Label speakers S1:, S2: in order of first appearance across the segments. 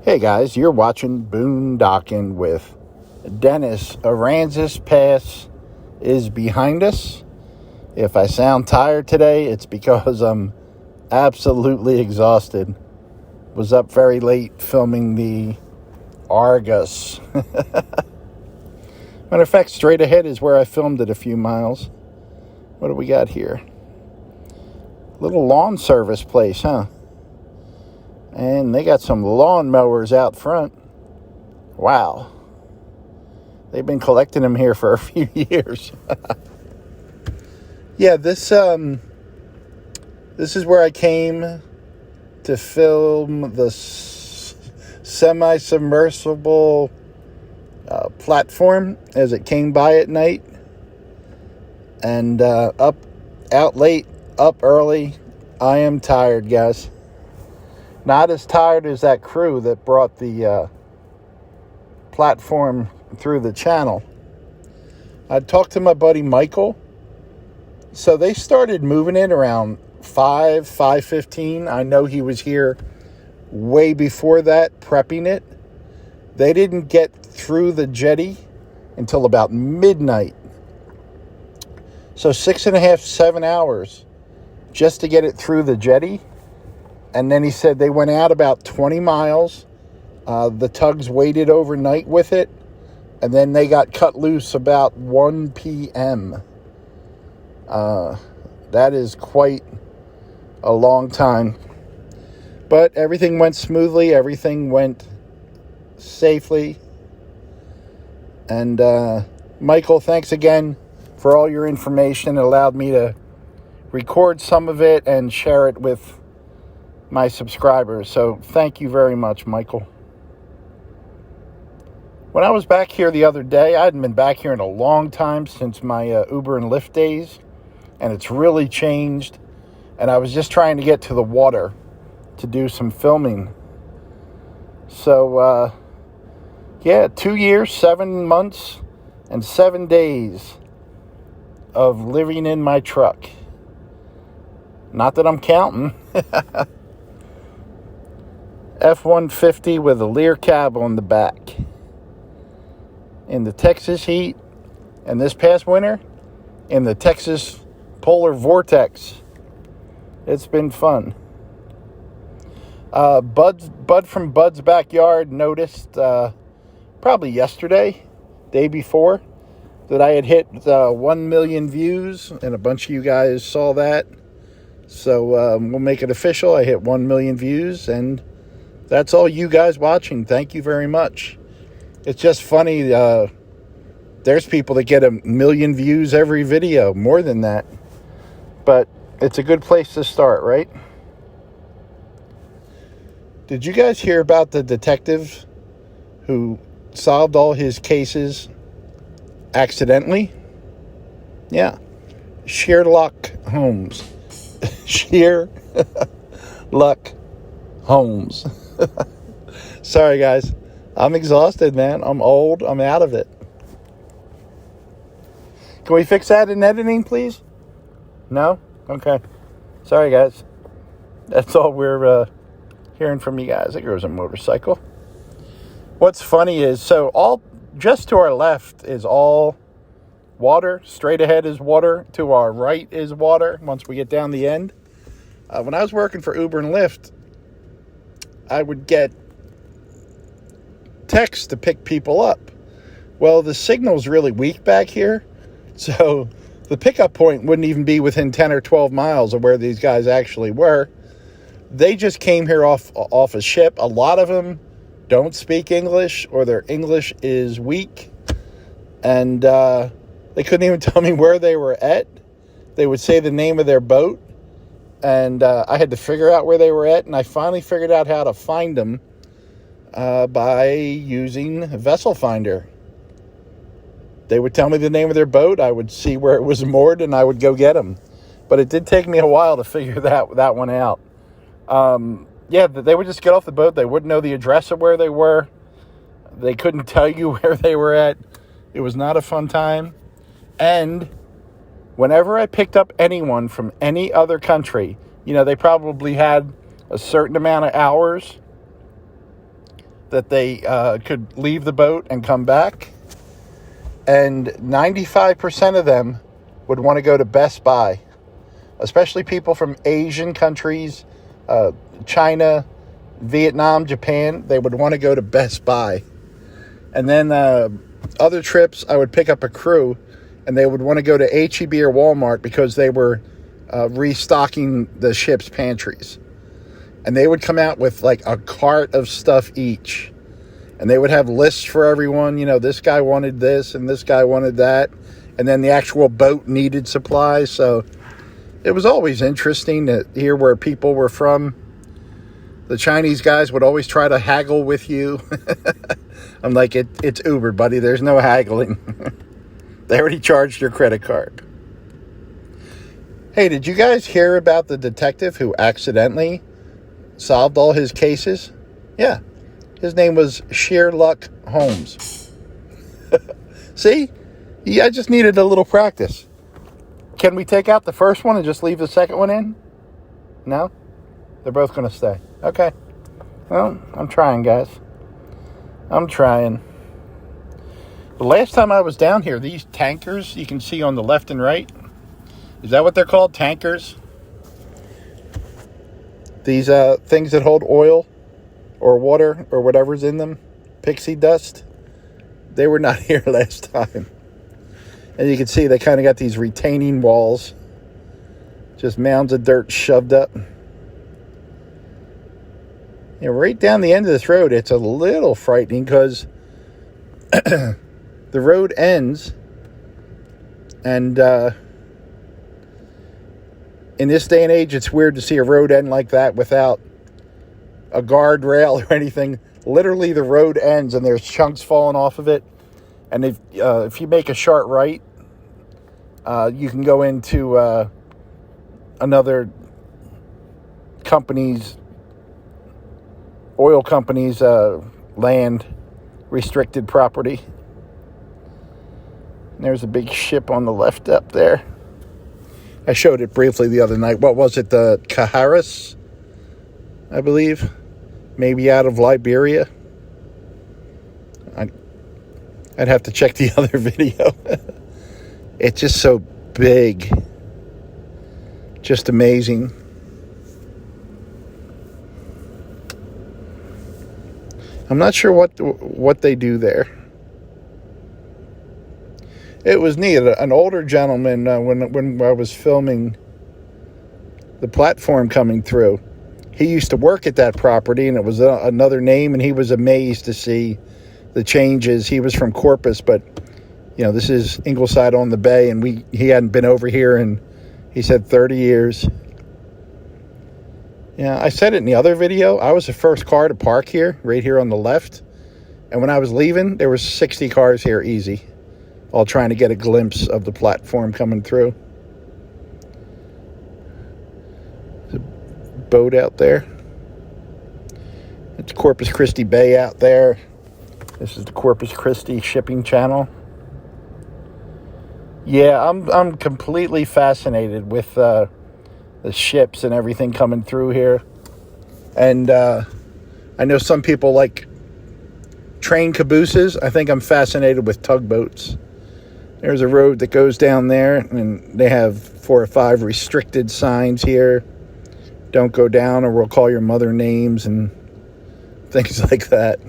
S1: Hey guys, you're watching Boondocking with Dennis. Aransas Pass is behind us. If I sound tired today, it's because I'm absolutely exhausted. Was up very late filming the Argus. Matter of fact, straight ahead is where I filmed it a few miles. What do we got here? Little lawn service place, huh? And they got some lawn mowers out front. Wow. They've been collecting them here for a few years. Yeah, this is where I came to film the semi-submersible platform as it came by at night. And out late, up early. I am tired, guys. Not as tired as that crew that brought the platform through the channel. I talked to my buddy Michael. So they started moving it around 5:15. I know he was here way before that, prepping it. They didn't get through the jetty until about midnight. So 6.5, 7 hours just to get it through the jetty. And then he said they went out about 20 miles. The tugs waited overnight with it. And then they got cut loose about 1 p.m. That is quite a long time. But everything went smoothly. Everything went safely. And Michael, thanks again for all your information. It allowed me to record some of it and share it with my subscribers. So thank you very much, Michael. When I was back here the other day, I hadn't been back here in a long time since my Uber and Lyft days, and it's really changed. And I was just trying to get to the water to do some filming. So, 2 years, 7 months, and 7 days of living in my truck. Not that I'm counting. F-150 with a Leer cab on the back. In the Texas heat, and this past winter, in the Texas polar vortex. It's been fun. Bud from Bud's Backyard noticed probably yesterday, day before, that I had hit 1 million views, and a bunch of you guys saw that. So we'll make it official. I hit 1 million views, and that's all you guys watching. Thank you very much. It's just funny. There's people that get 1 million views every video, more than that. But it's a good place to start, right? Did you guys hear about the detective who solved all his cases accidentally? Yeah. Sherlock Holmes. Sherlock Holmes. Sorry, guys. I'm exhausted, man. I'm old. I'm out of it. Can we fix that in editing, please? No? Okay. Sorry, guys. That's all we're hearing from you guys. There goes a motorcycle. What's funny is, just to our left is all water. Straight ahead is water. To our right is water once we get down the end. When I was working for Uber and Lyft, I would get text to pick people up. Well, the signal's really weak back here, so the pickup point wouldn't even be within 10 or 12 miles of where these guys actually were. They just came here off a ship. A lot of them don't speak English, or their English is weak, and they couldn't even tell me where they were at. They would say the name of their boat, and I had to figure out where they were at, and I finally figured out how to find them by using Vessel Finder. They would tell me the name of their boat. I would see where it was moored, and I would go get them. But it did take me a while to figure that one out. They would just get off the boat. They wouldn't know the address of where they were. They couldn't tell you where they were at. It was not a fun time. And whenever I picked up anyone from any other country, they probably had a certain amount of hours that they could leave the boat and come back. And 95% of them would want to go to Best Buy, especially people from Asian countries, China, Vietnam, Japan. They would want to go to Best Buy. And then other trips, I would pick up a crew, and they would want to go to H-E-B or Walmart because they were restocking the ship's pantries. And they would come out with like a cart of stuff each. And they would have lists for everyone. You know, this guy wanted this and this guy wanted that. And then the actual boat needed supplies. So it was always interesting to hear where people were from. The Chinese guys would always try to haggle with you. I'm like, it's Uber, buddy. There's no haggling. They already charged your credit card. Hey, did you guys hear about the detective who accidentally solved all his cases? Yeah. His name was Sherlock Holmes. See? Yeah, I just needed a little practice. Can we take out the first one and just leave the second one in? No? They're both going to stay. Okay. Well, I'm trying, guys. I'm trying. The last time I was down here, these tankers you can see on the left and right, is that what they're called? Tankers? These things that hold oil or water or whatever's in them, pixie dust, they were not here last time. And you can see they kind of got these retaining walls, just mounds of dirt shoved up. You know, right down the end of this road, it's a little frightening because the road ends, and in this day and age, it's weird to see a road end like that without a guardrail or anything. Literally, the road ends, and there's chunks falling off of it. And if you make a sharp right, you can go into another oil company's land, restricted property. And there's a big ship on the left up there. I showed it briefly the other night. What was it? The Caharis, I believe. Maybe out of Liberia. I'd have to check the other video. It's just so big. Just amazing. I'm not sure what they do there. It was neat. An older gentleman, when I was filming the platform coming through, he used to work at that property, and it was another name, and he was amazed to see the changes. He was from Corpus, but you know, this is Ingleside on the Bay, and he hadn't been over here in, he said, 30 years. Yeah, I said it in the other video. I was the first car to park here, right here on the left. And when I was leaving, there were 60 cars here easy, all trying to get a glimpse of the platform coming through. There's a boat out there. It's Corpus Christi Bay out there. This is the Corpus Christi shipping channel. Yeah, I'm completely fascinated with the ships and everything coming through here. And I know some people like train cabooses. I think I'm fascinated with tugboats. There's a road that goes down there, and they have 4 or 5 restricted signs here. Don't go down, or we'll call your mother names and things like that.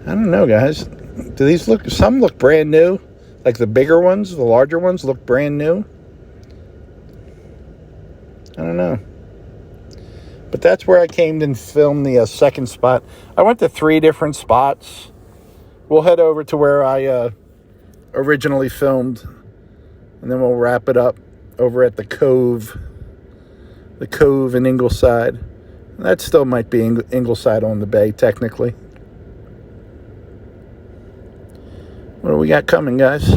S1: I don't know, guys. Do these look... Some look brand new. Like the bigger ones, the larger ones look brand new. I don't know. But that's where I came and filmed the second spot. I went to 3 different spots. We'll head over to where I originally filmed. And then we'll wrap it up over at the Cove. The Cove in Ingleside. That still might be Ingleside on the Bay, technically. What do we got coming, guys?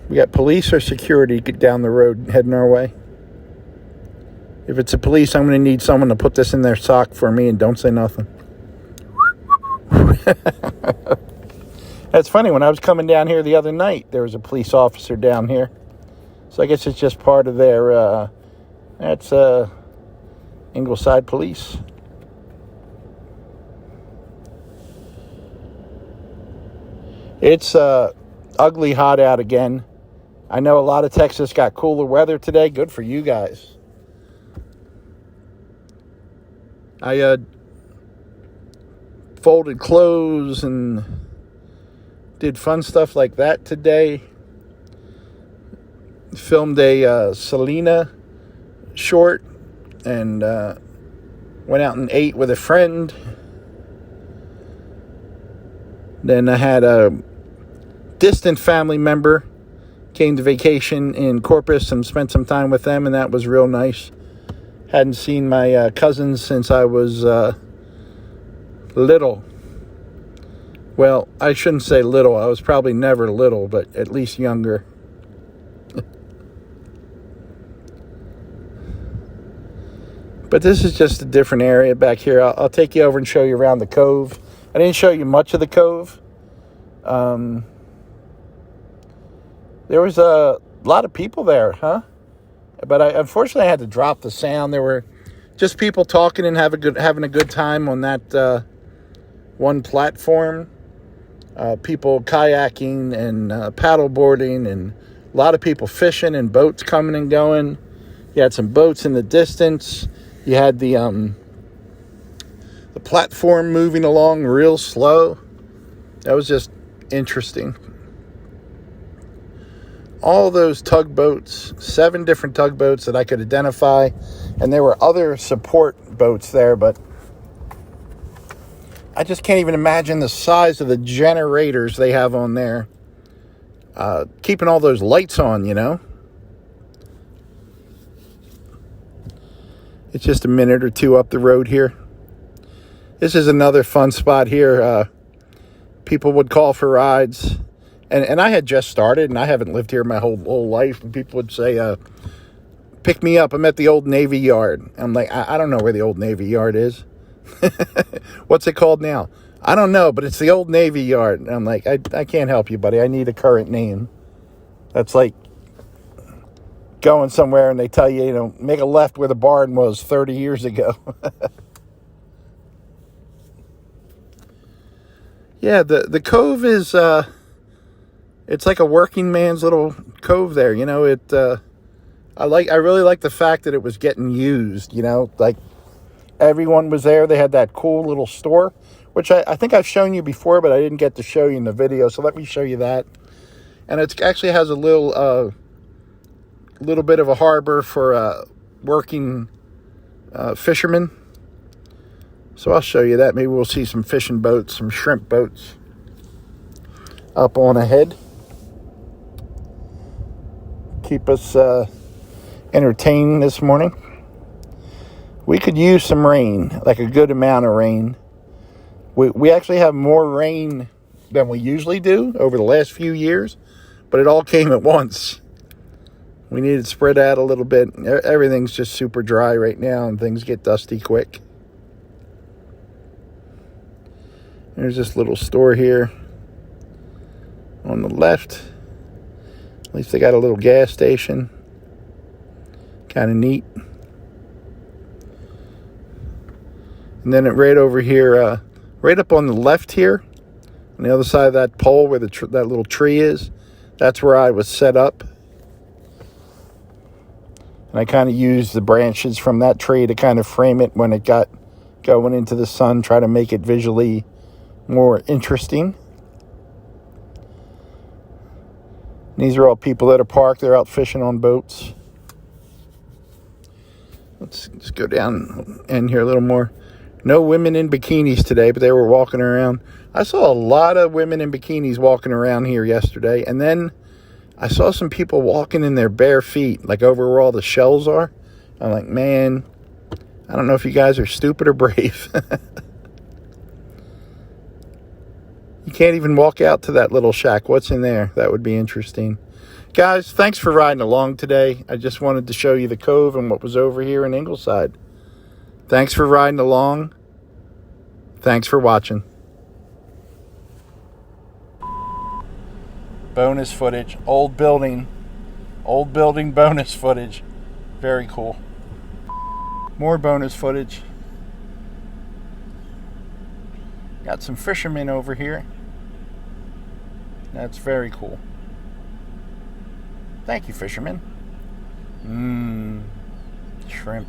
S1: We got police or security down the road heading our way. If it's a police, I'm going to need someone to put this in their sock for me and don't say nothing. That's funny. When I was coming down here the other night, there was a police officer down here. So I guess it's just part of their That's Ingleside Police. It's ugly hot out again. I know a lot of Texas got cooler weather today. Good for you guys. I folded clothes and did fun stuff like that today. Filmed a Selena short and went out and ate with a friend. Then I had a distant family member came to vacation in Corpus and spent some time with them, and that was real nice. Hadn't seen my cousins since I was little. Well, I shouldn't say little. I was probably never little, but at least younger. But this is just a different area back here. I'll take you over and show you around the cove. I didn't show you much of the cove. There was a lot of people there, huh? But unfortunately I had to drop the sound. There were just people talking and having a good time on that one platform. People kayaking and paddle boarding, and a lot of people fishing and boats coming and going. You had some boats in the distance. You had the platform moving along real slow. That was just interesting. All those tugboats, 7 different tugboats that I could identify, and there were other support boats there, but I just can't even imagine the size of the generators they have on there. Keeping all those lights on, you know. It's just a minute or two up the road here. This is another fun spot here. People would call for rides. And I had just started, and I haven't lived here my whole life. And people would say, pick me up. I'm at the Old Navy Yard. I'm like, I don't know where the Old Navy Yard is. What's it called now? I don't know, but it's the Old Navy Yard. And I'm like, I can't help you, buddy. I need a current name. That's like going somewhere and they tell you, make a left where the barn was 30 years ago. Yeah, the cove is, it's like a working man's little cove there. I really like the fact that it was getting used, like everyone was there. They had that cool little store, which I think I've shown you before, but I didn't get to show you in the video. So let me show you that. And it actually has a little bit of a harbor for working fishermen. So I'll show you that. Maybe we'll see some fishing boats, some shrimp boats up on ahead. Keep us entertained this morning. We could use some rain, like a good amount of rain. We actually have more rain than we usually do over the last few years, but it all came at once. We need it spread out a little bit. Everything's just super dry right now, and things get dusty quick. There's this little store here on the left. At least they got a little gas station. Kind of neat. And then right over here, right up on the left here, on the other side of that pole where that little tree is, that's where I was set up. And I kind of used the branches from that tree to kind of frame it when it got going into the sun, try to make it visually more interesting. And these are all people that are parked. They're out fishing on boats. Let's just go down in here a little more. No women in bikinis today, but they were walking around. I saw a lot of women in bikinis walking around here yesterday. And then I saw some people walking in their bare feet, like over where all the shells are. I'm like, man, I don't know if you guys are stupid or brave. You can't even walk out to that little shack. What's in there? That would be interesting. Guys, thanks for riding along today. I just wanted to show you the cove and what was over here in Ingleside. Thanks for riding along. Thanks for watching. Bonus footage. Old building bonus footage. Very cool. More bonus footage. Got some fishermen over here. That's very cool. Thank you, fishermen. Shrimp.